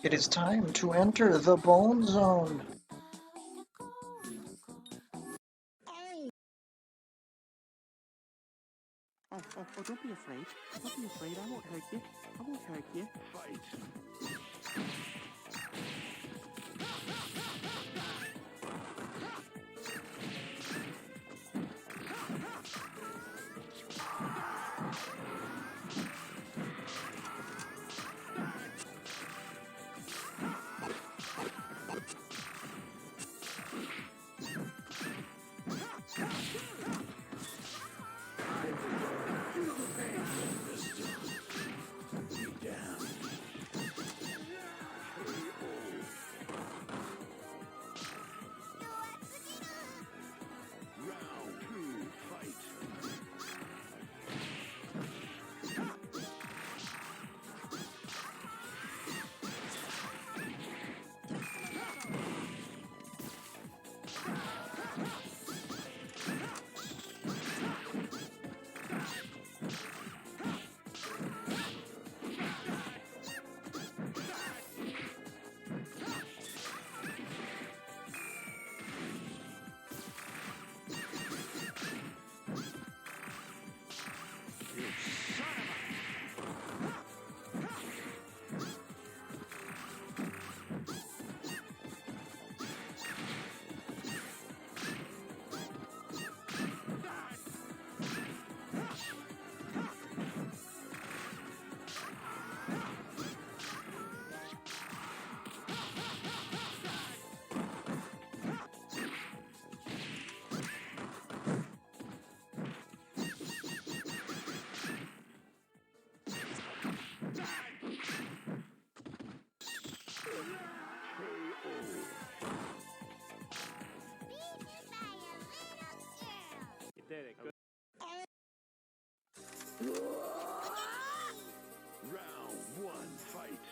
It is time to enter the Bone Zone. Oh, don't be afraid. Don't be afraid. I won't hurt you. I won't hurt you. Fight. Did it. Good. Round one, fight.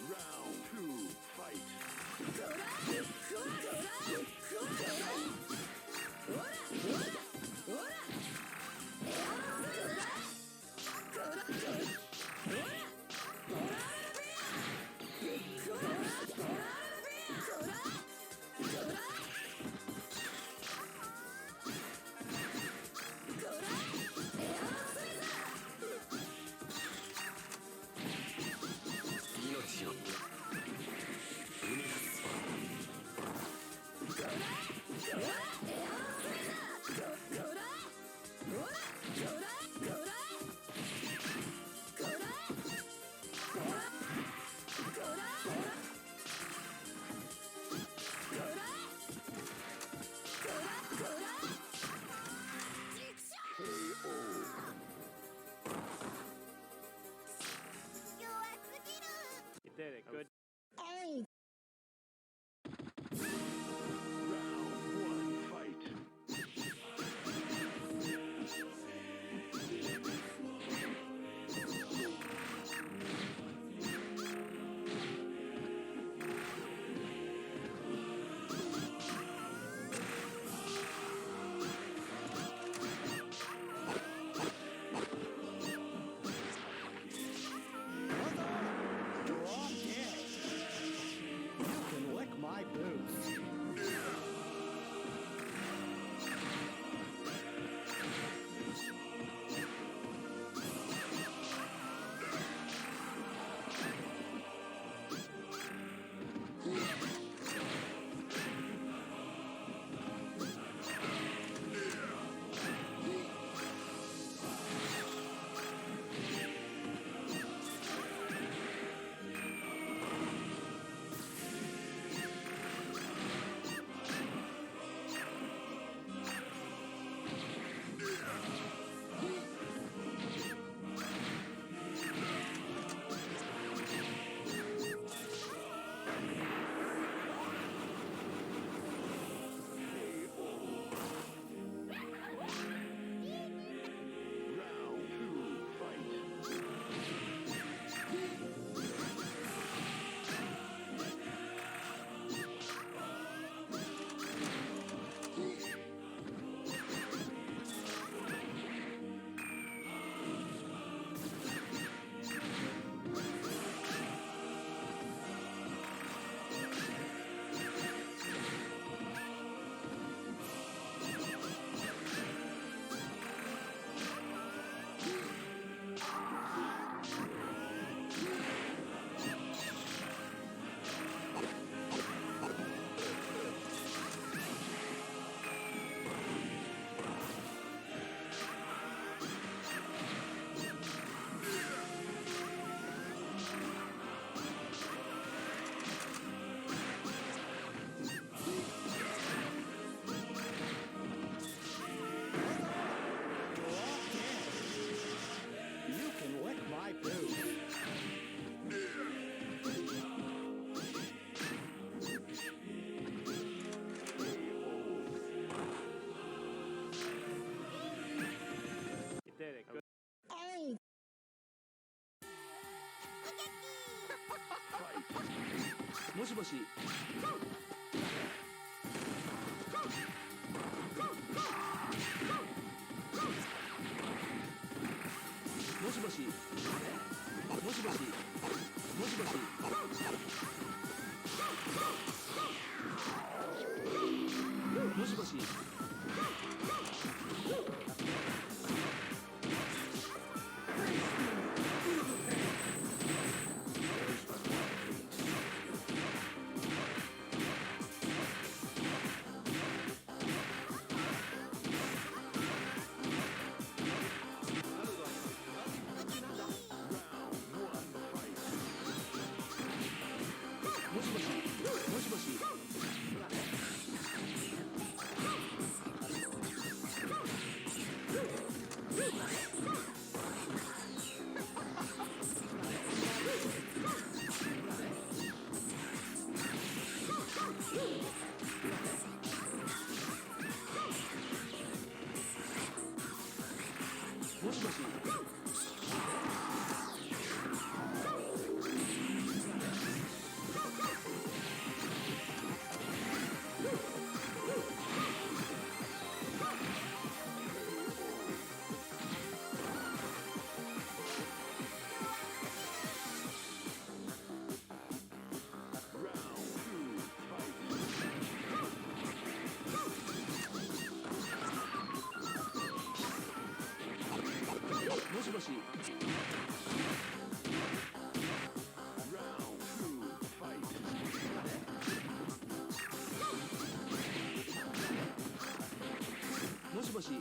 Round two, fight. You did it. Good. Round one, fight. もしもし。もしもし。もしもし。もしもし。もしもし。もしもし。もしもし。もしもし。もしもし。もしもし。もしもし。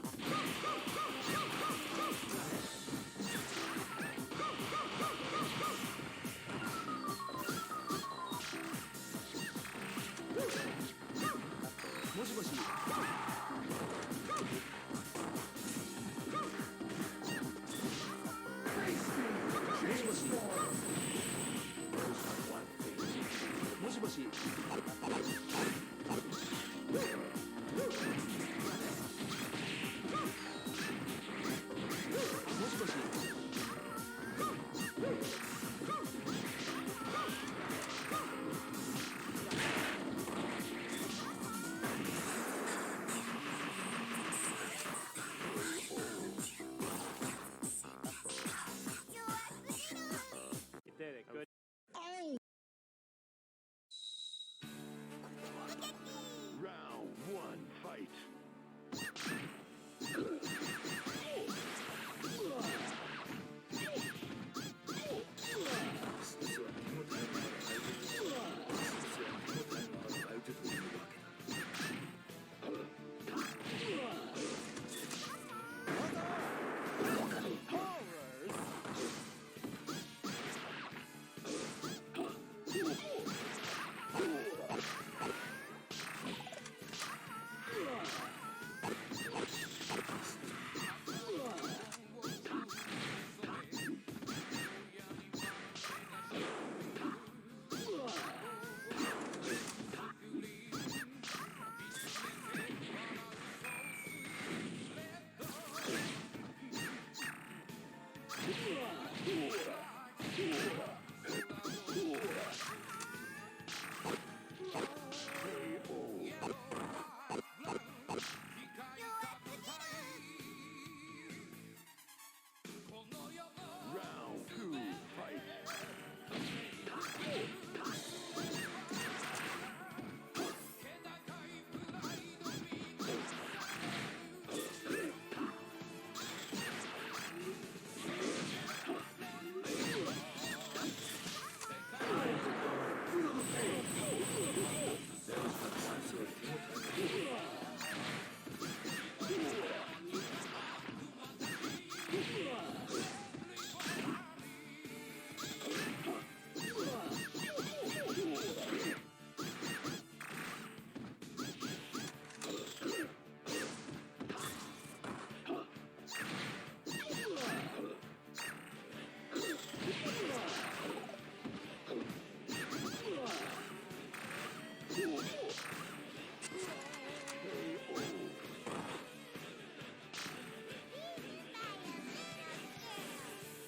もしもし。もしもし。もしもし。You did it. Good. Round one, fight. Round two, fight.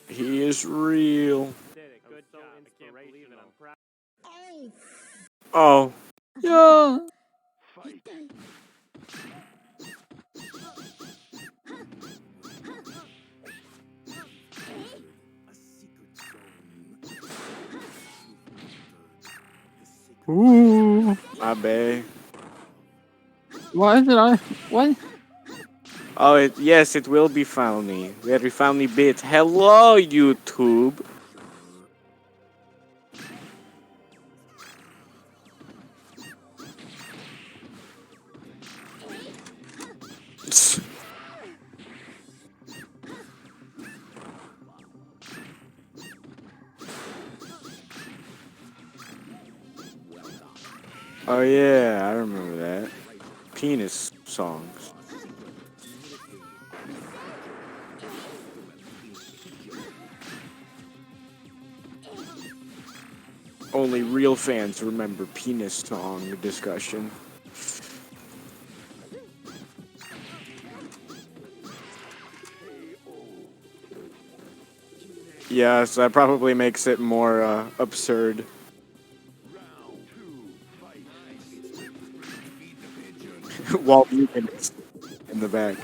He is real. Did it. Good job. I can't believe it. I'm proud. Oh. Yeah. Fight. Ooh. My bad. Why did I? What? Oh, yes, it will be funny. Very funny bit. Hello, YouTube. Oh yeah, I remember that. Penis songs. Only real fans remember penis song discussion. Yeah, so that probably makes it more absurd. Round 2, fight. Walt Newton is in the back.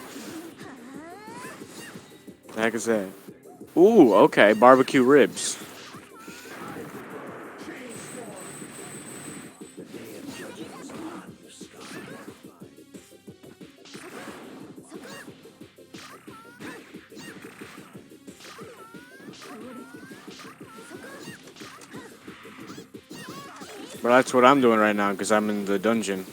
The heck is that? Ooh, okay, barbecue ribs. But that's what I'm doing right now because I'm in the dungeon.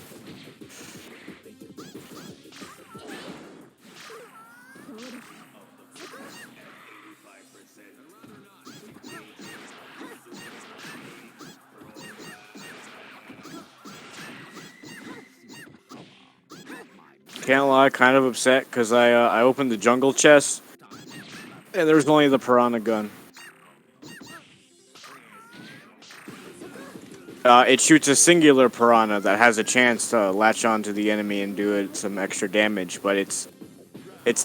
Can't lie, kind of upset because I opened the jungle chest and there's only the piranha gun. It shoots a singular piranha that has a chance to latch onto the enemy and do it some extra damage, but its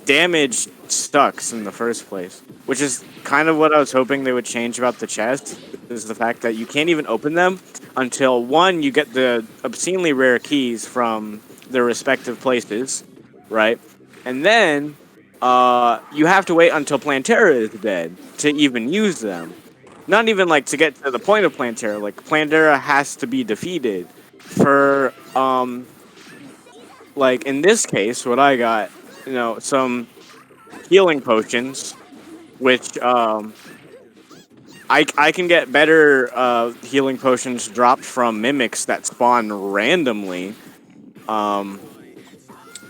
damage sucks in the first place, which is kind of what I was hoping they would change about the chest. Is the fact that you can't even open them until one, you get the obscenely rare keys from their respective places, right? And then you have to wait until Plantera is dead to even use them. Not even like to get to the point of Plantera. Like Plantera has to be defeated for like in this case, what I got, some healing potions, which I can get better healing potions dropped from mimics that spawn randomly.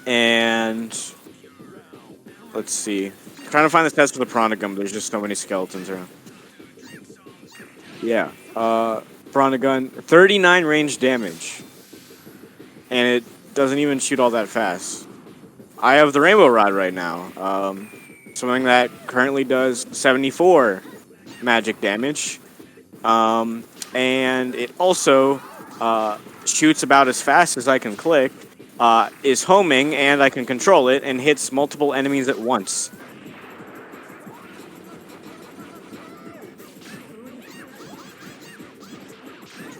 And let's see, trying to find the test for the Piranha Gun. There's just so many skeletons around. Yeah, Piranha Gun, 39 range damage, and it doesn't even shoot all that fast. I have the Rainbow Rod right now, something that currently does 74 magic damage, and it also shoots about as fast as I can click, is homing, and I can control it, and hits multiple enemies at once.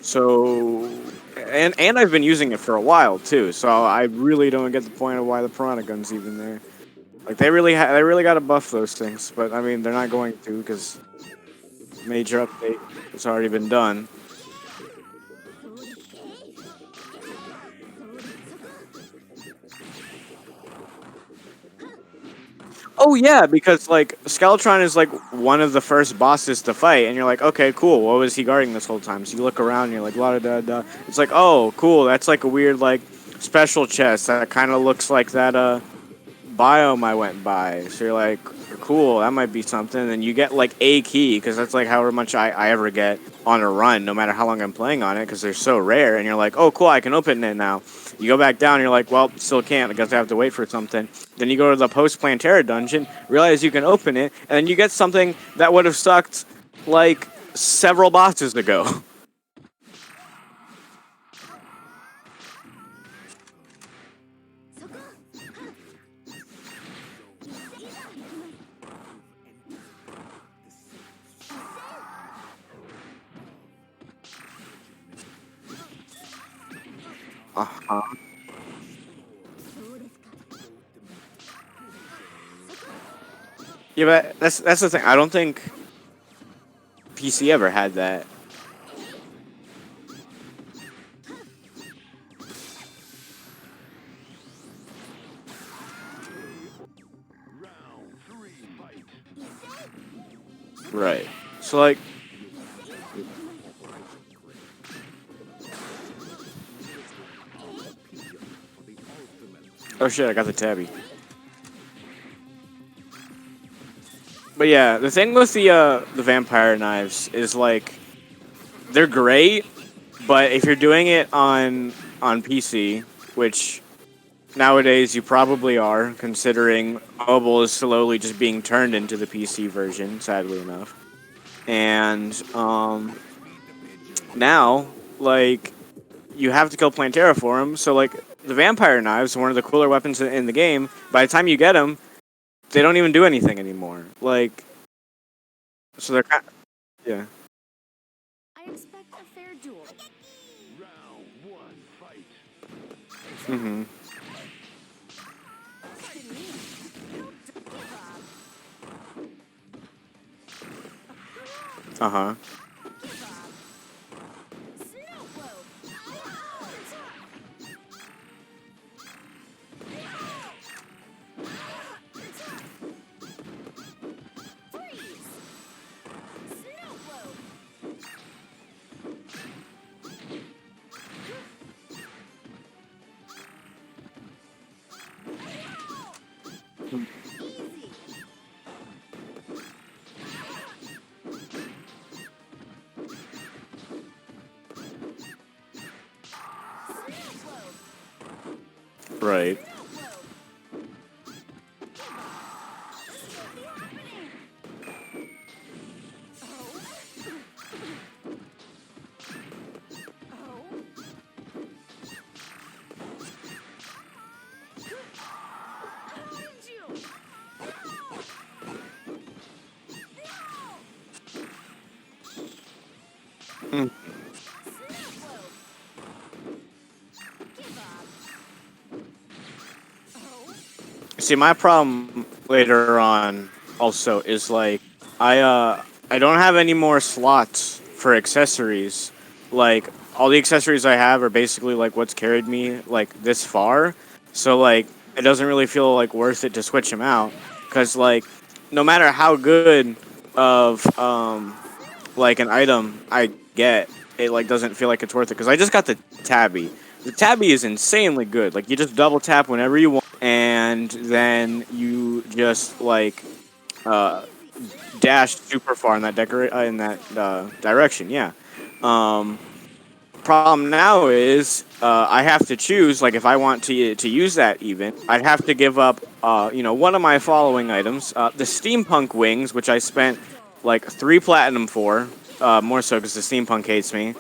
So, and I've been using it for a while too, so I really don't get the point of why the Piranha Gun's even there. Like they really got to buff those things, but I mean they're not going to because major update has already been done. Oh yeah, because like Skeletron is like one of the first bosses to fight, and you're like, okay, cool. What was he guarding this whole time? So you look around, and you're like, la da da da. It's like, oh, cool. That's like a weird like special chest that kind of looks like that biome I went by. So you're like, cool, that might be something. And you get like a key because that's like however much I ever get on a run, no matter how long I'm playing on it, because they're so rare. And you're like, oh, cool, I can open it now. You go back down, and you're like, well, still can't. I guess I have to wait for something. Then you go to the post-Plantera dungeon, realize you can open it, and then you get something that would have sucked like several bosses ago. Uh-huh. Yeah, but that's the thing. I don't think PC ever had that. Round 3, fight. Right. So like, oh shit, I got the tabby. But yeah, the thing with the vampire knives is like they're great, but if you're doing it on PC, which nowadays you probably are, considering mobile is slowly just being turned into the PC version, sadly enough. And now like you have to kill Plantera for them, so like the vampire knives, one of the cooler weapons in the game, by the time you get them, they don't even do anything anymore. Like, so they're kind yeah. I expect a fair duel. Round 1, fight. Mm-hmm. Pardon me. Don't give up. Uh-huh. Give up. Snow blow. Freeze. Snow blow. Easy. Snow blow. Right. Mm. See, my problem later on also is like I don't have any more slots for accessories. Like all the accessories I have are basically like what's carried me like this far. So like it doesn't really feel like worth it to switch them out cuz like no matter how good of like an item I get, it like doesn't feel like it's worth it cuz I just got the tabby. The tabby is insanely good. Like you just double tap whenever you want and then you just like dash super far in that direction. Yeah. Problem now is I have to choose. Like if I want to use that, even I'd have to give up. One of my following items, the steampunk wings, which I spent like 3 platinum for. More so because the steampunk hates me.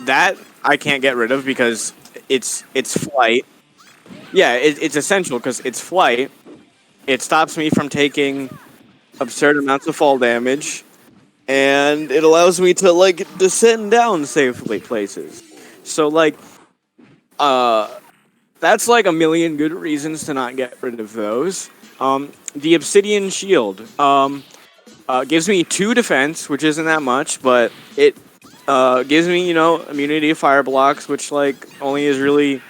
That I can't get rid of because it's flight. Yeah, it's essential because it's flight. It stops me from taking absurd amounts of fall damage, and it allows me to like descend down safely places. So like, that's like a million good reasons to not get rid of those. The obsidian shield gives me 2 defense, which isn't that much, but it gives me immunity to fire blocks, which like only is really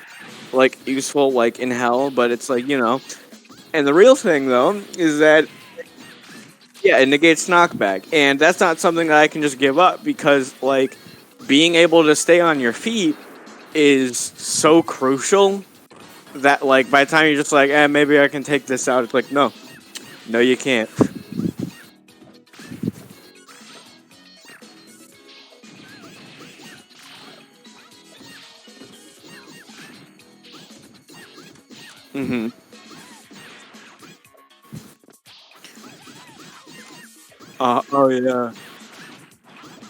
like useful like in hell, but it's like And the real thing though is that yeah, it negates knockback, and that's not something that I can just give up because like being able to stay on your feet is so crucial that like by the time you're just like, maybe I can take this out, it's like no, you can't. Mm-hmm. Oh yeah.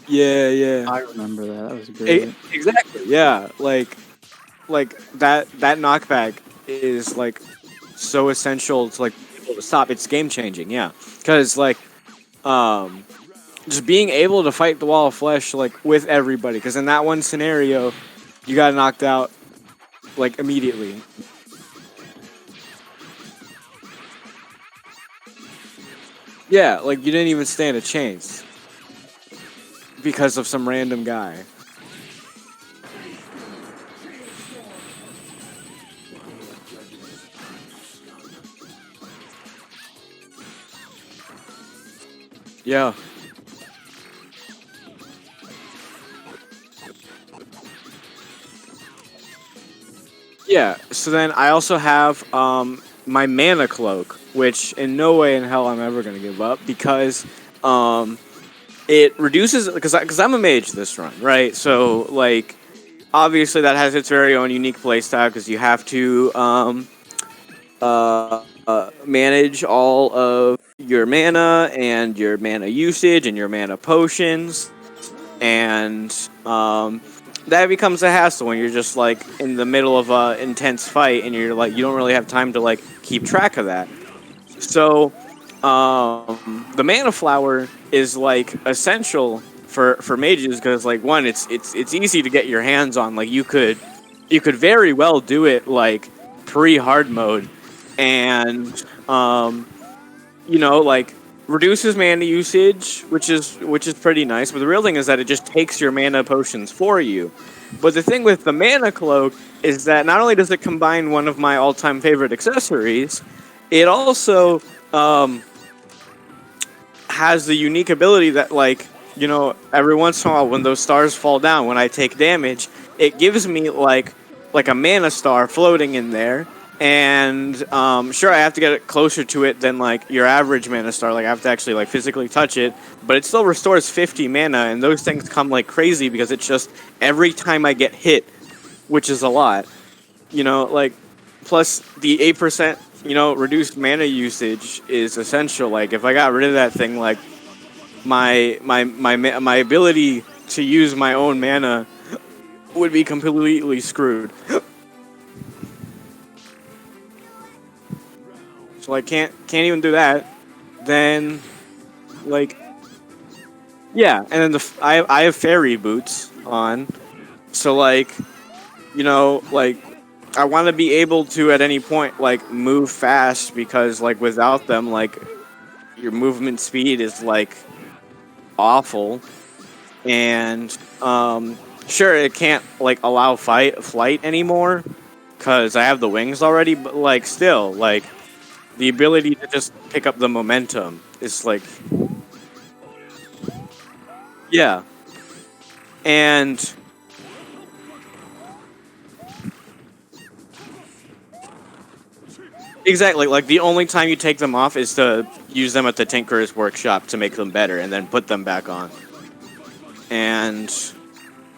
Yeah. I remember that. That was great. Exactly. Yeah. Like that knockback is like so essential to like be able to stop. It's game changing. Yeah. Because like just being able to fight the wall of flesh like with everybody, because in that one scenario, you got knocked out like immediately. Yeah, like you didn't even stand a chance because of some random guy. Yeah. Yeah, so then I also have my mana cloak, which in no way in hell I'm ever going to give up, because it reduces, because I'm a mage this run, right? So like obviously that has its very own unique playstyle, because you have to manage all of your mana and your mana usage and your mana potions, and that becomes a hassle when you're just like in the middle of a intense fight and you're like you don't really have time to like keep track of that. So the mana flower is like essential for mages, because like one, it's easy to get your hands on. Like you could very well do it like pre-hard mode, and you know, like reduces mana usage, which is pretty nice. But the real thing is that it just takes your mana potions for you. But the thing with the mana cloak is that not only does it combine one of my all-time favorite accessories, it also has the unique ability that, like, you know, every once in a while when those stars fall down, when I take damage, it gives me like a mana star floating in there. And sure, I have to get it closer to it than like your average mana star. Like I have to actually like physically touch it, but it still restores 50 mana. And those things come like crazy, because it's just every time I get hit, which is a lot, you know, like plus the 8%, you know, reduced mana usage is essential. Like if I got rid of that thing, like my ability to use my own mana would be completely screwed. So I can't even do that. Then, like, yeah, and then I have fairy boots on, so like, you know, like I want to be able to at any point like move fast, because like without them, like your movement speed is like awful, and sure, it can't like allow flight anymore because I have the wings already, but like still like. The ability to just pick up the momentum is like, yeah, and exactly, like the only time you take them off is to use them at the Tinkerer's workshop to make them better, and then put them back on. And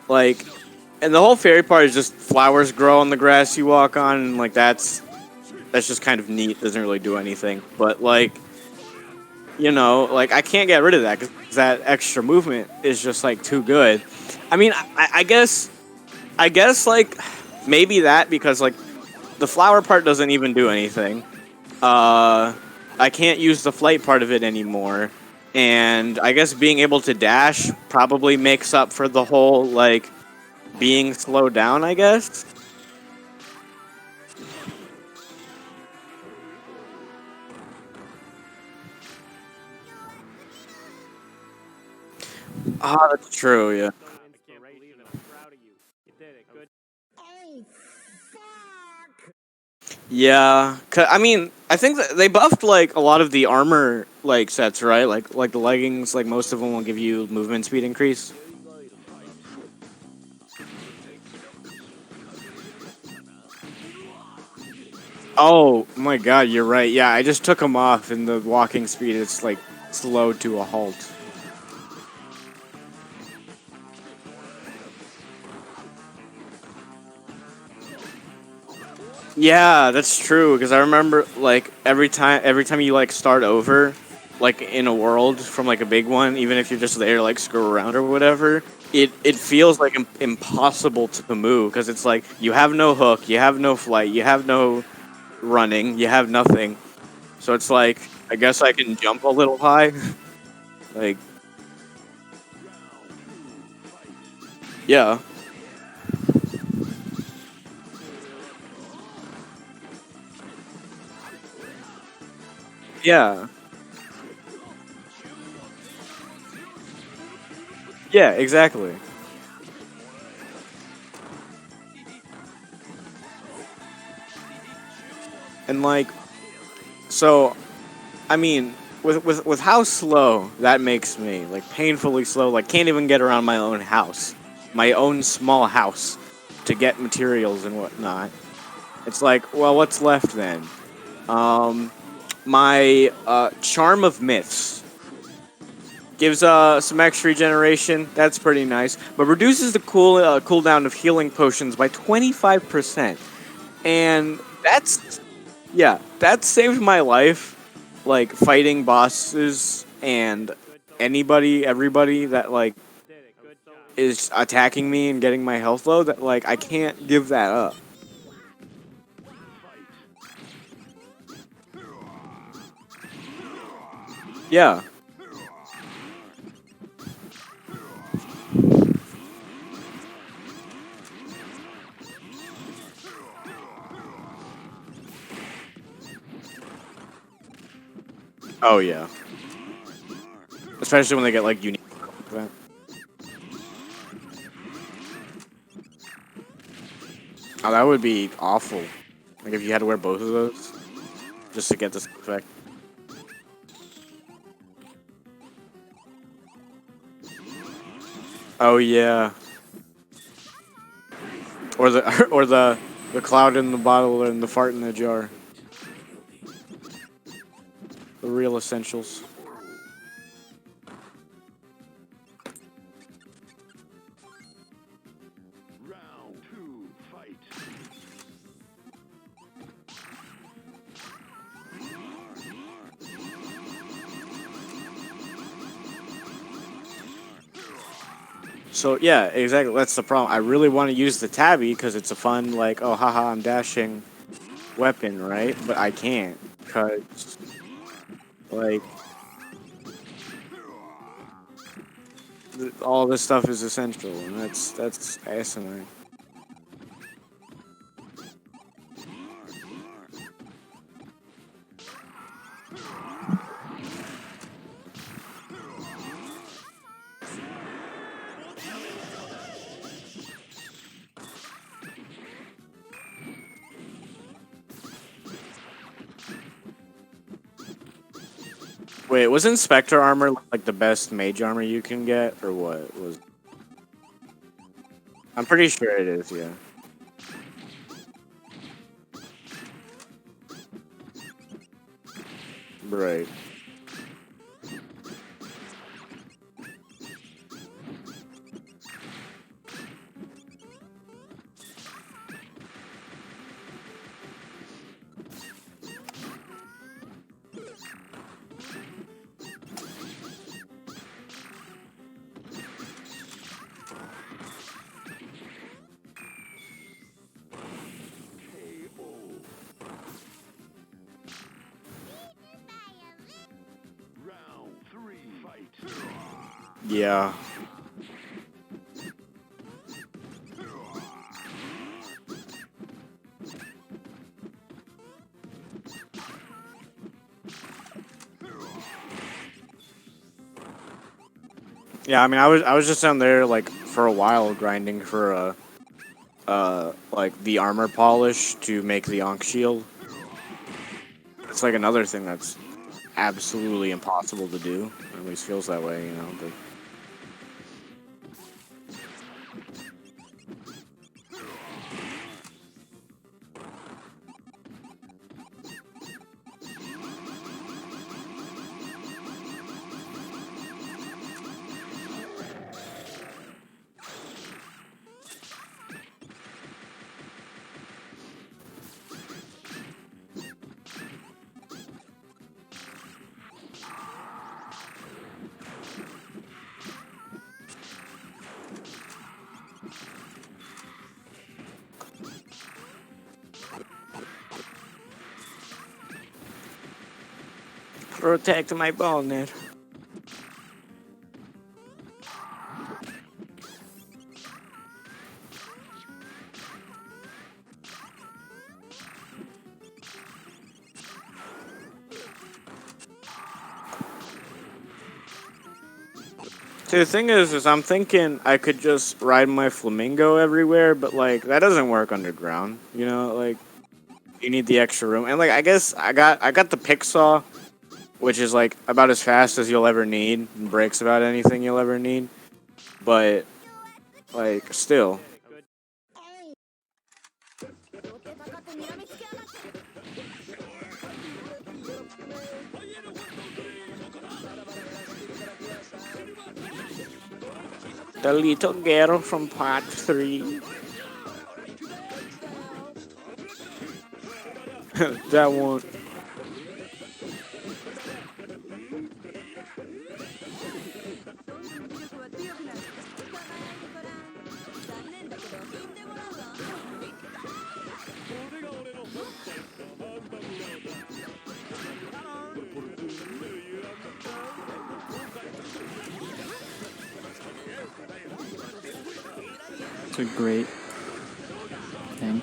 like, and the whole fairy part is just flowers grow on the grass you walk on, and like that's just kind of neat. Doesn't really do anything, but like, you know, like I can't get rid of that because that extra movement is just like too good. I mean, I guess like maybe that, because like the flower part doesn't even do anything. I can't use the flight part of it anymore, and I guess being able to dash probably makes up for the whole like being slowed down, I guess. Ah, that's true, yeah. Yeah, I mean, I think that they buffed like a lot of the armor like sets, right? Like the leggings, like most of them will give you movement speed increase. Oh my god, you're right. Yeah, I just took them off, and the walking speed is like slowed to a halt. Yeah, that's true, because I remember like every time you like start over, like in a world from like a big one, even if you're just there to like screw around or whatever, it feels like impossible to move, because it's like you have no hook, you have no flight, you have no running, you have nothing. So it's like I guess I can jump a little high. Like Yeah. Yeah. Yeah, exactly. And like, so, I mean, with how slow that makes me, like painfully slow, like can't even get around my own house, my own small house, to get materials and whatnot. It's like, well, what's left then? Um, my charm of myths gives some extra regeneration. That's pretty nice, but reduces the cooldown of healing potions by 25%, and that's yeah, that saved my life. Like fighting bosses and everybody that like is attacking me and getting my health low. That like I can't give that up. Yeah. Oh yeah. Especially when they get like unique. Oh, that would be awful. Like if you had to wear both of those just to get this effect. Oh yeah. Or the or the cloud in the bottle and the fart in the jar. The real essentials. Round 2, fight. So yeah, exactly. That's the problem. I really want to use the tabby because it's a fun like, oh haha, I'm dashing weapon, right? But I can't because like all this stuff is essential, and that's asinine. Wait, wasn't Spectre armor like the best mage armor you can get, or what was? I'm pretty sure it is. Yeah. Right. Round 3, fight. Yeah. Yeah, I mean, I was just down there like for a while grinding for like the armor polish to make the Ankh shield. It's like another thing that's absolutely impossible to do. At least feels that way, you know. But protect my bonnet. See, the thing is I'm thinking I could just ride my flamingo everywhere, but like that doesn't work underground. You know, like you need the extra room, and like I guess I got the pick saw, which is like about as fast as you'll ever need, and breaks about anything you'll ever need. But like still, 両手高く睨みつけやがって the little girl from part 3. That one. 威力は強くなる捕まえてごらん残念だけど死んでもらうわ It's a great thing.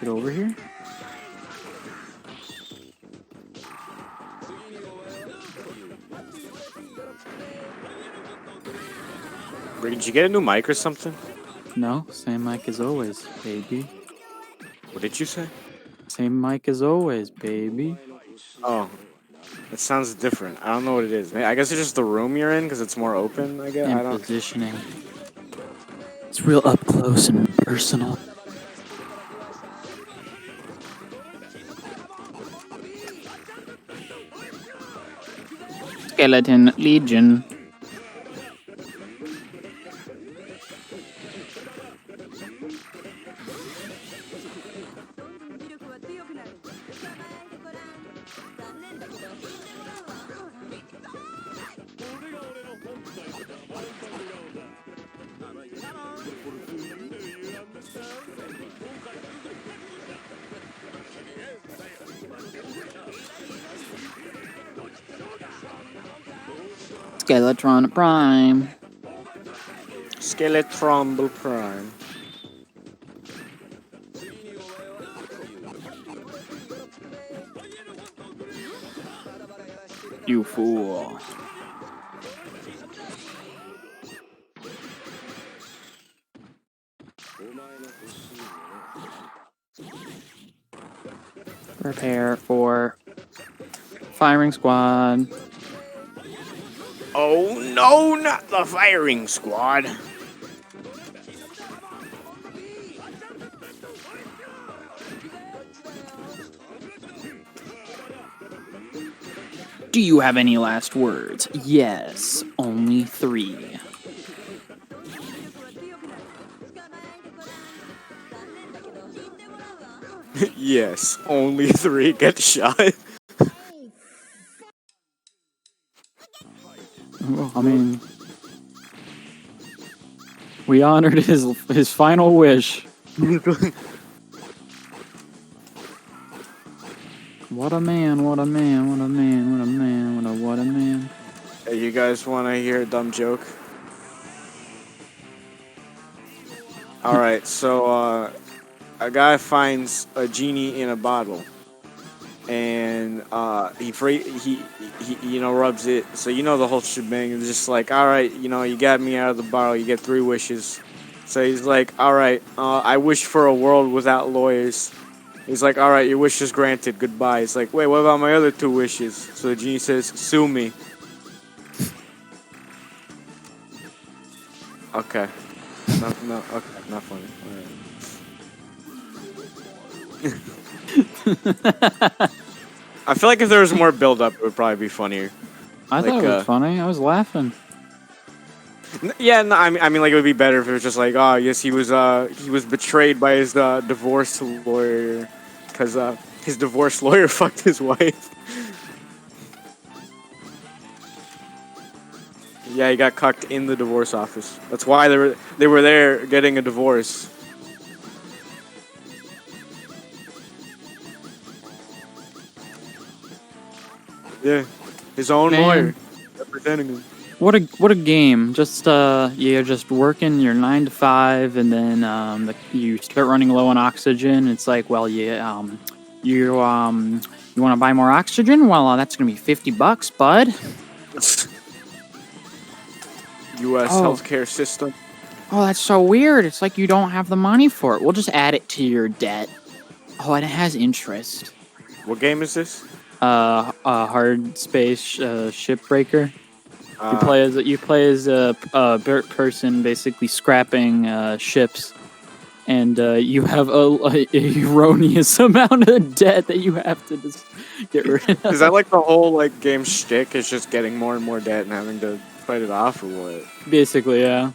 Get over here. Did you get a new mic or something? No, same mic as always, baby. What did you say? Same mic as always, baby. Oh, it sounds different. I don't know what it is. I guess it's just the room you're in because it's more open. I guess I And don't. positioning. It's real up close and personal. Skeleton Legion. Skeletron Prime. Skeletrumble Prime. You fool. Prepare for firing squad. Oh no, not the firing squad. Do you have any last words? Yes, only 3. Yes, only 3 get shot. Well, I mean, we honored his final wish. What a man, what a man, what a man, what a man, what a man. Hey, you guys want to hear a dumb joke? Alright, so a guy finds a genie in a bottle, and he rubs it. So you know the whole shebang. It's just like, all right, you got me out of the bottle. You get 3 wishes. So he's like, all right, I wish for a world without lawyers. He's like, all right, your wish is granted. Goodbye. He's like, wait, what about my other 2 wishes? So the genie says, sue me. Okay. No, okay, not funny. Alright. I feel like if there was more build-up, it would probably be funnier. I thought it was funny. I was laughing. Yeah, no, I mean, like it would be better if it was just like, oh, yes, he was betrayed by his divorce lawyer, because his divorce lawyer fucked his wife. Yeah, he got cucked in the divorce office. That's why they were there getting a divorce. Yeah, his own lawyer representing him. What a game! Just you're just working your 9 to 5, and then you start running low on oxygen. It's like, well, you You want to buy more oxygen? Well, that's gonna be $50, bud. U.S. Oh. healthcare system. Oh, that's so weird. It's like you don't have the money for it. We'll just add it to your debt. Oh, and it has interest. What game is this? Hard space shipbreaker. You play as a person basically scrapping ships, and you have a erroneous amount of debt that you have to just get rid of. Is that like the whole like game shtick? Is just getting more and more debt and having to fight it off, or what? Basically, yeah.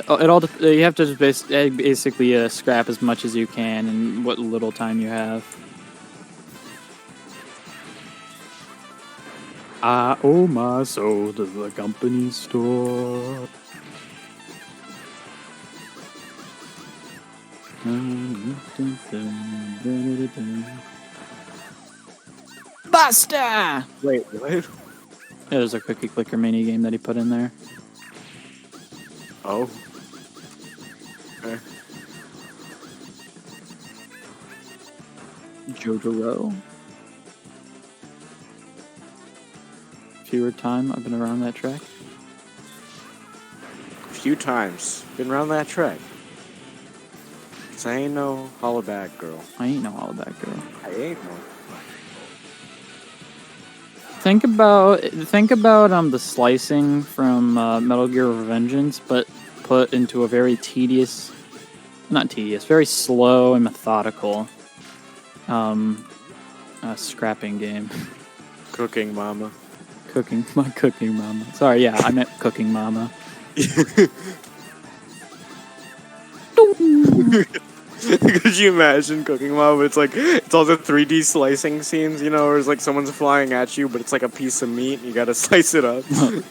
You have to just basically scrap as much as you can in what little time you have. I owe my soul to the company store. Basta! Wait, what? Yeah, there's a cookie clicker mini game that he put in there. Oh. Okay. Jotaro. Fewer time I've been around that track. A few times. Been around that track. 'Cause I ain't no hollaback girl. I ain't no all that girl. I ain't no. Think about the slicing from Metal Gear Revengeance, but put into a very very slow and methodical scrapping game. Cooking mama. Cooking mama. Sorry, yeah, I meant cooking mama. Could you imagine Cooking Mama? It's like, it's all the 3D slicing scenes, you know, where it's like someone's flying at you, but it's like a piece of meat and you gotta slice it up. I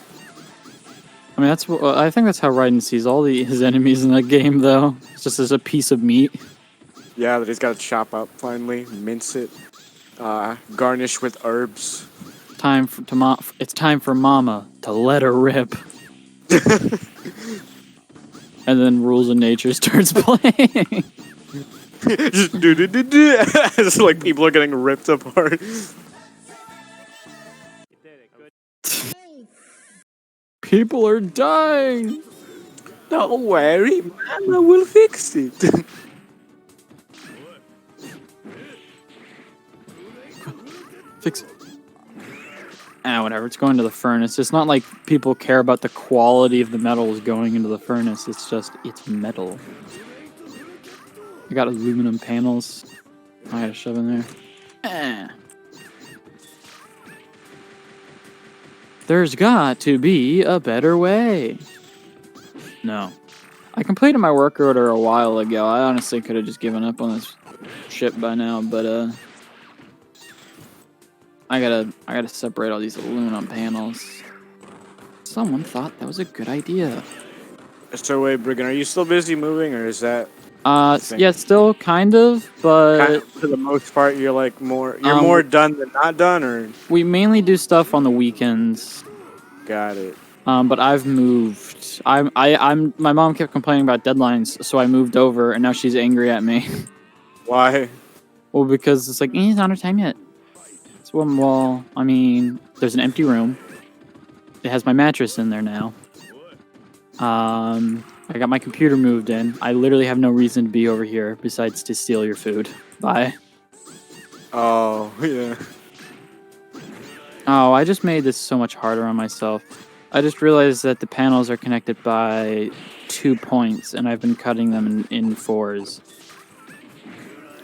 mean, I think that's how Raiden sees all his enemies in that game, though. It's just as a piece of meat. Yeah, that he's gotta chop up finally, mince it, garnish with herbs. It's time for Mama to let her rip. And then Rules of Nature starts playing. Just do. It's like people are getting ripped apart. People are dying. Don't worry, Mama will fix it. Fix it. Whatever. It's going to the furnace. It's not like people care about the quality of the metals going into the furnace. It's just, it's metal. I got aluminum panels. I gotta shove in there. There's got to be a better way. No. I completed my work order a while ago. I honestly could have just given up on this ship by now, but I gotta separate all these aluminum panels. Someone thought that was a good idea. So wait, Brigand, are you still busy moving, or is that? Yeah, still kind of, but For the most part, you're like more done than not done, or? we mainly do stuff on the weekends. Got it. But I've moved. My mom kept complaining about deadlines, so I moved over, and now she's angry at me. Why? Well, because it's like, it's not our time yet. So, well, I mean, there's an empty room. It has my mattress in there now. I got my computer moved in. I literally have no reason to be over here besides to steal your food. Bye. Oh, yeah. Oh, I just made this so much harder on myself. I just realized that the panels are connected by 2 points, and I've been cutting them in 4s.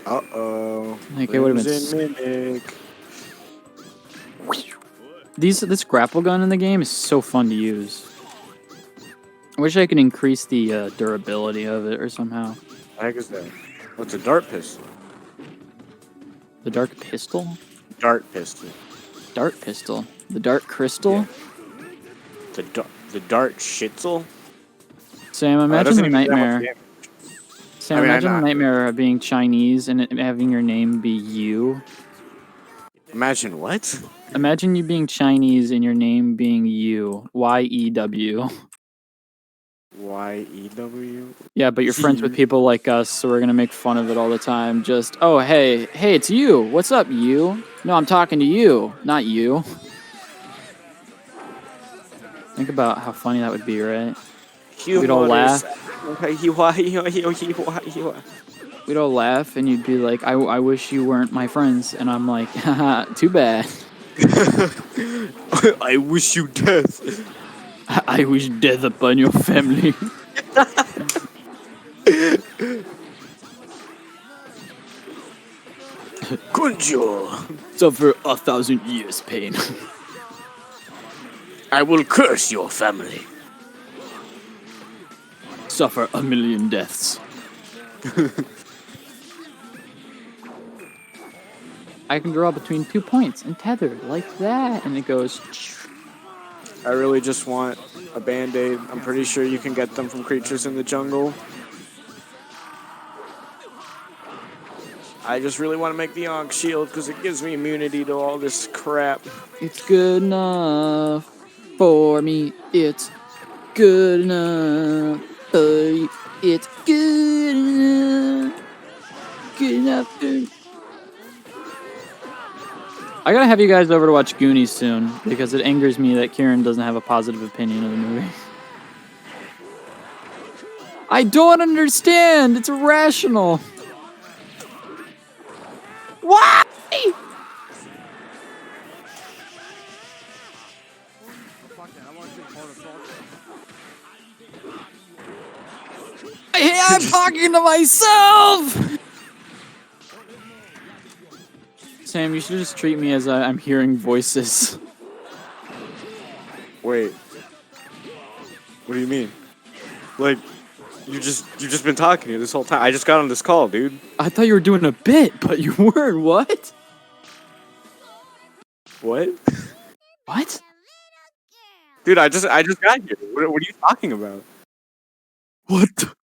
Uh-oh. Like, it would have been... Mimic. This grapple gun in the game is so fun to use. I wish I could increase the durability of it or somehow. What the heck is that? What's a dart pistol? The dark pistol? Dart pistol. Dart pistol? The dark crystal? The dart shitzel? Sam, imagine doesn't the even do that much nightmare. damage. Sam, I mean, imagine the nightmare of being Chinese and having your name be you. Imagine what? Imagine you being Chinese and your name being you. Y-E-W. YEW? Yeah, but you're friends with people like us, so we're gonna make fun of it all the time. Just, oh, hey, it's you. What's up, you? No, I'm talking to you, not you. Think about how funny that would be, right? We'd all laugh. We'd all laugh, and you'd be like, I wish you weren't my friends. And I'm like, haha, too bad. I wish you death. I wish death upon your family. Kunjo, Suffer 1,000 years pain. I will curse your family. Suffer 1,000,000 deaths. I can draw between 2 points and tether like that, and it goes. I really just want a band-aid. I'm pretty sure you can get them from creatures in the jungle. I just really want to make the Ankh shield because it gives me immunity to all this crap. It's good enough for me. It's good enough for you. It's good enough. Good enough for. I gotta have you guys over to watch Goonies soon because it angers me that Kieran doesn't have a positive opinion of the movie. I don't understand. It's irrational. Why? I'm talking to myself. Sam, you should just treat me as I'm hearing voices. Wait. What do you mean? Like, you've just been talking to me this whole time. I just got on this call, dude. I thought you were doing a bit, but you weren't. What? What? What? Dude, I just got here. What are you talking about? What?